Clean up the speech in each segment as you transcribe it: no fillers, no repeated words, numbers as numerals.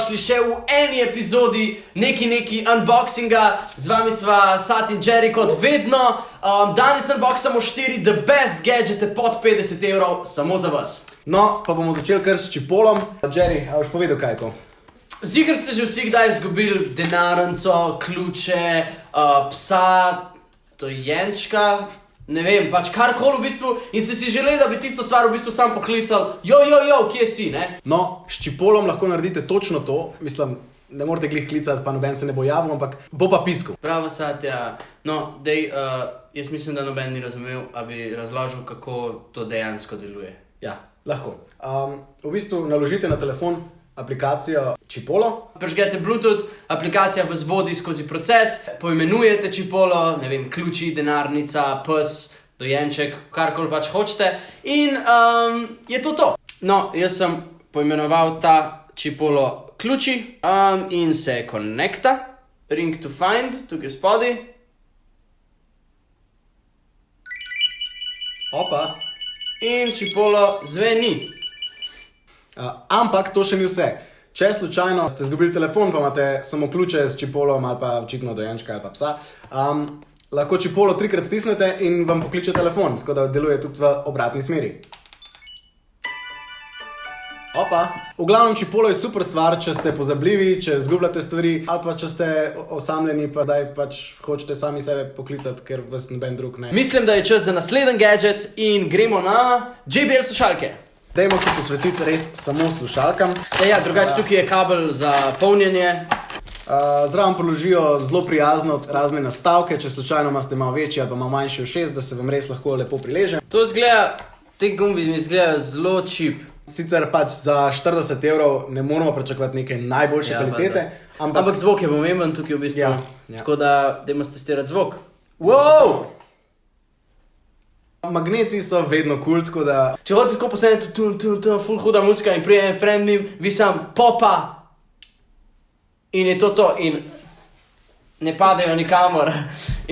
dobrodošli še v eni epizodi neki unboxinga. Z vami sva Sat in Jerry kot vedno. Danes unboxamo 4 the best gadgete pod 50 evrov samo za vas. No, pa bomo začeli kar s čipolom. Jerry, a boš povedal, kaj je to? Ziher ste že vsi kdaj izgubili denarnico, ključe, psa, dojenčka, ne vem, pač karkoli v bistvu in ste si želeli, da bi tisto stvar v bistvu sam poklical, jo, kje si, ne? No, s čipolom lahko naredite točno to, mislim, ne morate glih klicati, pa noben se ne bo javil, ampak bo pa piskal. Bravo, Satja. No, jaz mislim, da noben ni razumel, a bi razložil, kako to dejansko deluje. Ja, lahko. V bistvu naložite na telefon aplikacijo Čipolo. Prižgete Bluetooth, aplikacija vas vodi skozi proces, poimenujete Čipolo, ne vem, ključi, denarnica, pes, dojenček, karkoli pač hočete in je to. No, jaz sem poimenoval ta Čipolo ključi in se konekta. Ring to find, tukaj spodaj. Opa. In Čipolo zveni. Ampak to še ni vse. Če slučajno ste izgubili telefon, pa imate samo ključe s čipolom ali pa očitno dojenčka ali pa psa, lahko čipolo 3-krat stisnete in vam pokliče telefon, tako da deluje tudi v obratni smeri. Opa. V glavnem čipolo je super stvar, če ste pozabljivi, če izgubljate stvari ali pa če ste osamljeni, pa daj pač hočete sami sebe poklicati, ker vas noben drug ne. Mislim, da je čas za naslednji gadget in gremo na JBL slušalke. Dajmo se posvetiti res samo slušalkam. Ja, drugače tukaj je kabel za polnjenje. Zraven položijo zelo prijazno razne nastavke, če slučajno imate malo večji ali pa malo manjši ušes, da se vam res lahko lepo prileže. To izgleda, te gumbi mi izgledajo zelo cheap. Sicer pač za 40 evrov ne moramo pričakovati neke najboljše kvalitete. Ampak zvok je pomemben tukaj v bistvu. Ja. Tako da, dajmo stestirati zvok. Wow! Magneti so vedno kul, tako da... Če hodite tako posebno, ful huda muzika in prije en friend mim, vi sam popa. In je to. In ne padejo nikamor.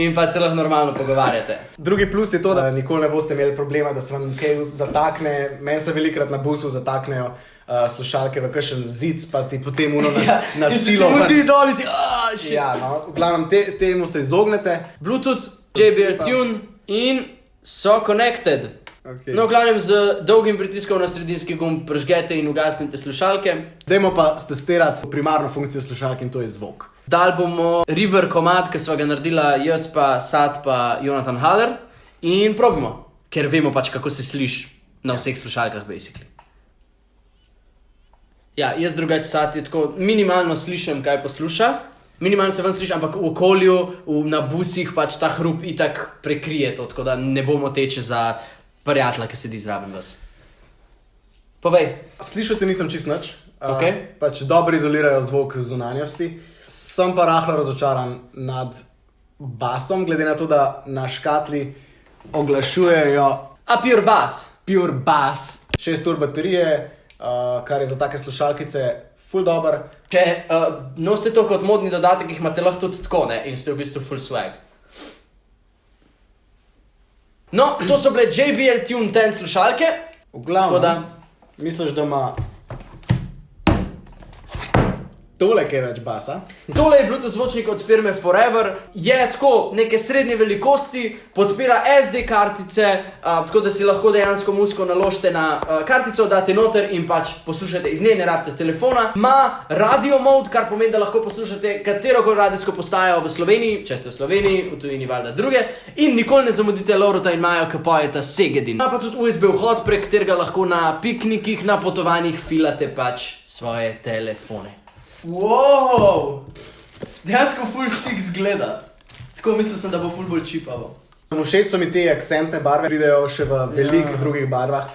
In pa se lahko normalno pogovarjate. Drugi plus je to, da nikoli ne boste imeli problema, da se vam kaj zatakne. Meni se velikrat na busu zataknejo slušalke v kakšen zic, pa ti potem na silo... In ti dol si... Ja, no, v glavnem temu se izognete. Bluetooth, JBL Tune in... so connected. Okay. No, v glavnem z dolgim pritiskom na sredinski gumb prižgete in ugasnite slušalke. Dajmo pa stestirati primarno funkcijo slušalk in to je zvok. Dal bomo river komad, ki sva ga naredila jaz pa Sat pa Jonathan Haller in probimo, ker vemo pač kako se sliši na vseh slušalkah basically. Ja, jaz drugače Sat je tako minimalno slišim, kaj posluša. Minimalno se vam sliši, ampak v okolju, na busih pač ta hrup itak prekrije to, tako da ne bo moteče za prijatelja, ki sedi zraven vas. Povej. Slišati nisem čist nič. Okay. Pač dobro izolirajo zvok zunanjosti. Sem pa rahlo razočaran nad basom, glede na to, da na škatli oglašujejo... Pure bass. Pure bass. 6 ur baterije, kar je za take slušalkice ful dober. Če nosite to kot modni dodatek, jih imate lahko tudi tako, ne? In ste v bistvu full swag. No, to so bile JBL Tune 10 slušalke. V glavnem, misliš, da ima tole kaj več basa? Tole je Bluetooth zvočnik od firme Forever. Je tako neke srednje velikosti, podpira SD kartice, tako da si lahko dejansko muziko naložite na kartico, date noter in pač poslušate iz nje, ne rabite telefona. Ma radio mode, kar pomeni, da lahko poslušate katerokoli radijsko postajo v Sloveniji, če ste v Sloveniji, v tujini valjda druge, in nikoli ne zamudite Lorota in Majo, ki pojeta Segedin. Ima pa tudi USB vhod, prek katerega lahko na piknikih, na potovanjih filate pač svoje telefone. Wow! Dejansko full sick zgleda. Tako mislil sem, da bo full bolj čipavo. Všeč so mi te akcentne barve, pridejo še v velikih drugih barvah.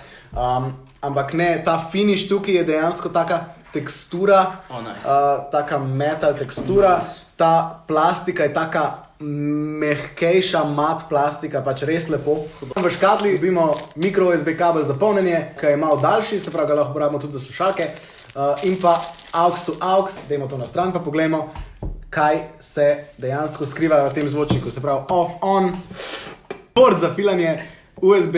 Ampak ne, ta finish tukaj je dejansko taka tekstura, Nice. taka metal tekstura. Ta plastika je taka mehkejša mat plastika, pač res lepo. V škatli dobimo micro USB kabel za polnjenje, ki je malo daljši, se pravi ga lahko uporabimo tudi za slušalke. In pa aux to aux, dajmo to na stran pa poglejmo, kaj se dejansko skriva v tem zvočniku. Se pravi off, on, port za filanje, USB,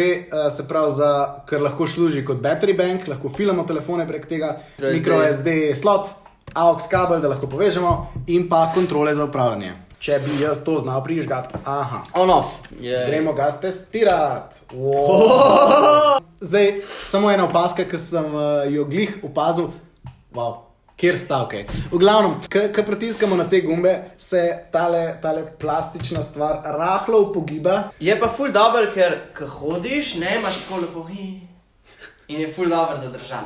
se pravi ker lahko služi kot battery bank, lahko filamo telefone prek tega, micro SD slot, AUX kabel, da lahko povežemo in pa kontrole za upravljanje. Če bi jaz to znal prižgati, aha. On-off. Gremo ga testirati. Wow. Zdaj, samo ena opaska, ki sem jo glih opazil. Wow. Kjer stavke. V glavnem, ko pritiskamo na te gumbe, se tale plastična stvar rahlo upogiba. Je pa ful dober, ker ko hodiš, ne, imaš tako lepo in je ful dober za držati.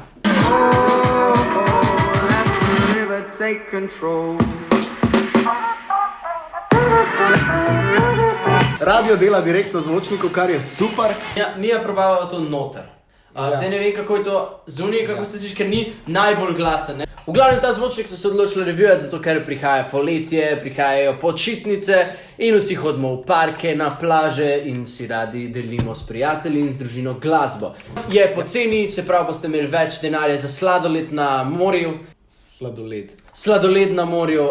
Radio dela direktno zvočniku, kar je super. Ja, mi je probavalo to noter. Zdaj ne vem, kako je to zunaj, kako se sliši, ker ni najbolj glasen. Ne? V glavnem ta zvočnik so se odločili reviewati, zato ker prihaja poletje, prihajajo počitnice in vsi hodimo v parke, na plaže in si radi delimo s prijatelji in z družino glasbo. Je poceni, se pravi, boste imeli več denarja za sladoled na morju. Sladoled na morju,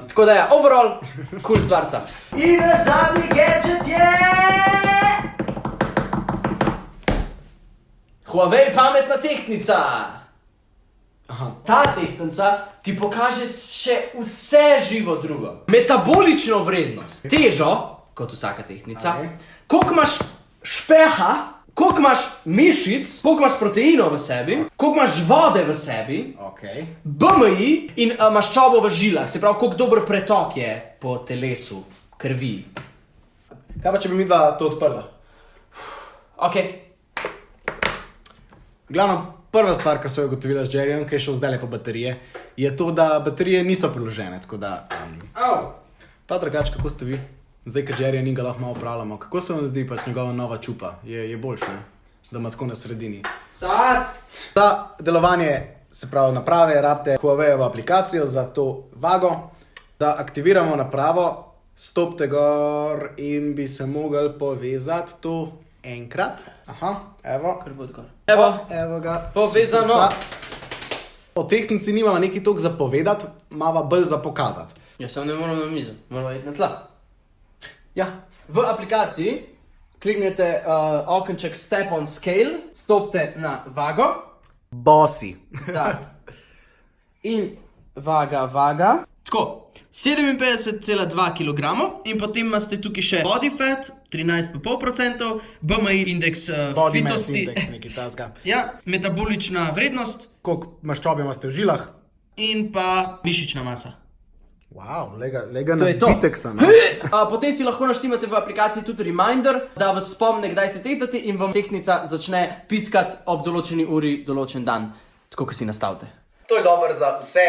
tako da ja, overall, cool stvarca. In zadnji gadget je... Huawei pametna tehtnica. Aha. Ta tehtnica ti pokaže še vse živo drugo. Metabolično vrednost, težo, kot vsaka tehtnica, koliko imaš špeha, koliko imaš mišic, koliko imaš proteinov v sebi, koliko imaš vode v sebi, BMI in maščobo v žilah, se pravi, koliko dober pretok je po telesu, krvi. Kaj pa, če bi mi dva to odprla? Glavno, prva stvar, ki so jo ugotovila z Jerryjem, ki je šel zdaj po baterije, je to, da baterije niso priložene, tako da... Pa drugače, kako ste vi? Zdaj, ko Jerryja ni, ga lahko malo upravljamo. Kako se vam zdi pač njegova nova čupa? Je boljša, ne? Da ima tako na sredini. Sad! Za delovanje, se pravi naprave, rabite Huawei-evo aplikacijo za to vago. Da aktiviramo napravo, stopite gor in bi se mogli povezati to enkrat. Aha, evo. Kar bo odgor. Evo ga. Povezano. O tehtnici nimamo nekaj toliko za povedati, imamo bolj za pokazati. Ja, samo ne moramo na mizo, moramo iti na tla. Ja. V aplikaciji kliknete okenček Step on Scale, stopite na vago. Bosi. Da. In vaga. Tako, 57,2 kg in potem imate tukaj še body fat, 13,5%, BMI indeks Body mass fitosti. index, nekaj tasga. Ja, metabolična vrednost Koliko maščobe imate v žilah? in pa mišična masa. Wow, lega To je to. napitek sem. Potem si lahko naštimate v aplikaciji tudi reminder, da vas spomne, kdaj se tehtate in vam tehtnica začne piskati ob določeni uri, določen dan, tako kot si nastavite. To je dobro za vse,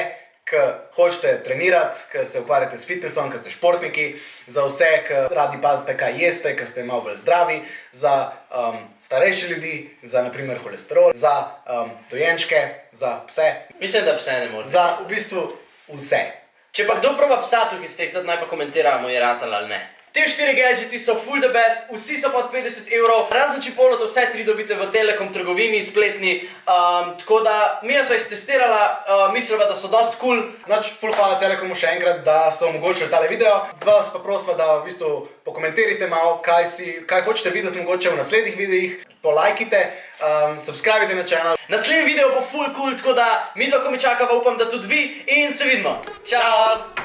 ki hočete trenirati, ki se ukvarjate s fitnessom, ki ste športniki, za vse, ki radi pazite, kaj jeste, ki ste malo bolj zdravi, za starejše ljudi, za naprimer holesterol, za dojenčke, za pse. Mislim, da pse ne more. Za v bistvu vse. Če pa kdo proba psa tukaj stehtati, naj pa komentiramo, je ratal ali ne. Te 4 gadgeti so full the best, vsi so pod 50 €, razen čipolo, vse 3 dobite v Telekom trgovini, spletni, tako da mi smo jih testirala, mislila, da so dost cool. Noč, Ful hvala Telekomu še enkrat, da so omogočili tale video. Vas pa prosva, da v bistvu pokomentirajte malo, kaj hočete videti mogoče v naslednjih videih. Polajkite, subscribite na channel. Naslednji video bo full cool, tako da mi dva, ko mi čakava, upam, da tudi vi in se vidimo. Čau!